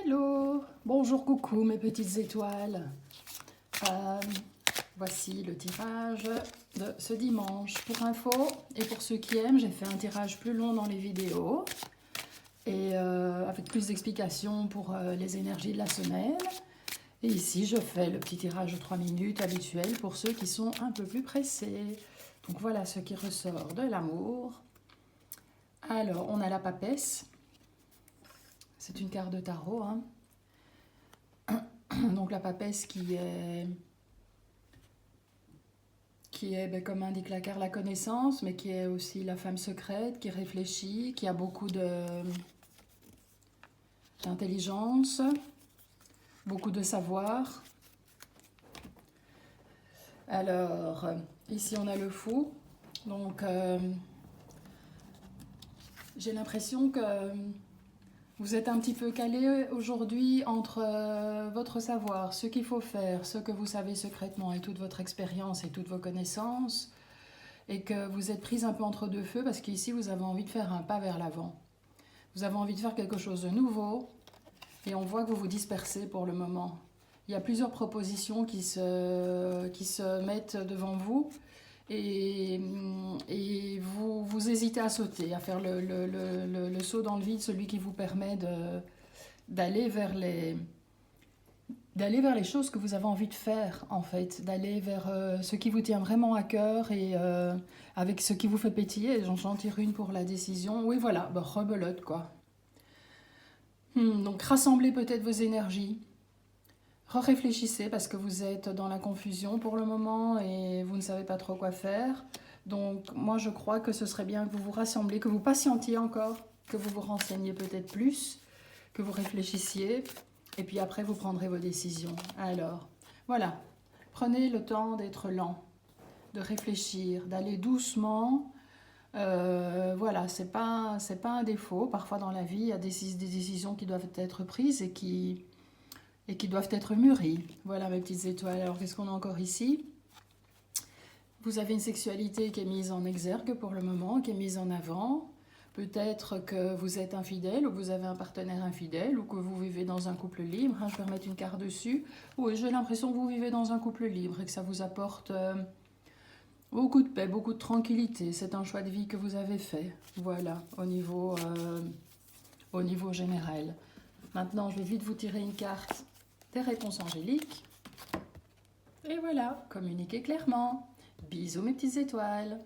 Hello, bonjour, coucou mes petites étoiles. Voici le tirage de ce dimanche. Pour info, et pour ceux qui aiment, j'ai fait un tirage plus long dans les vidéos et avec plus d'explications pour les énergies de la semaine. Et ici, je fais le petit tirage de 3 minutes habituel pour ceux qui sont un peu plus pressés. Donc voilà ce qui ressort de l'amour. Alors, on a la papesse. C'est une carte de tarot, hein. Donc la papesse qui est comme indique la carte, la connaissance, mais qui est aussi la femme secrète, qui réfléchit, qui a beaucoup d'intelligence, beaucoup de savoir. Alors, ici on a le fou. Donc, j'ai l'impression que vous êtes un petit peu calé aujourd'hui entre votre savoir, ce qu'il faut faire, ce que vous savez secrètement et toute votre expérience et toutes vos connaissances, et que vous êtes prise un peu entre deux feux parce qu'ici vous avez envie de faire un pas vers l'avant. Vous avez envie de faire quelque chose de nouveau et on voit que vous vous dispersez pour le moment. Il y a plusieurs propositions qui se mettent devant vous et vous hésitez à sauter, à faire le saut dans le vide, celui qui vous permet d'aller vers les choses que vous avez envie de faire, en fait, d'aller vers ce qui vous tient vraiment à cœur et avec ce qui vous fait pétiller. J'en tire une pour la décision. Oui, voilà, bah, rebelote, quoi. Donc, rassemblez peut-être vos énergies. Réfléchissez parce que vous êtes dans la confusion pour le moment et vous ne savez pas trop quoi faire. Donc, moi, je crois que ce serait bien que vous vous rassembliez, que vous patientiez encore, que vous vous renseigniez peut-être plus, que vous réfléchissiez. Et puis après, vous prendrez vos décisions. Alors, voilà. Prenez le temps d'être lent, de réfléchir, d'aller doucement. Voilà, c'est pas un défaut. Parfois dans la vie, il y a des décisions qui doivent être prises et qui doivent être mûries. Voilà mes petites étoiles. Alors, qu'est-ce qu'on a encore ici? Vous avez une sexualité qui est mise en exergue pour le moment, qui est mise en avant. Peut-être que vous êtes infidèle ou que vous avez un partenaire infidèle ou que vous vivez dans un couple libre. Je vais remettre une carte dessus. Oui, j'ai l'impression que vous vivez dans un couple libre et que ça vous apporte beaucoup de paix, beaucoup de tranquillité. C'est un choix de vie que vous avez fait. Voilà, au niveau général. Maintenant, je vais vite vous tirer une carte des réponses angéliques. Et voilà, communiquez clairement. Bisous mes petites étoiles.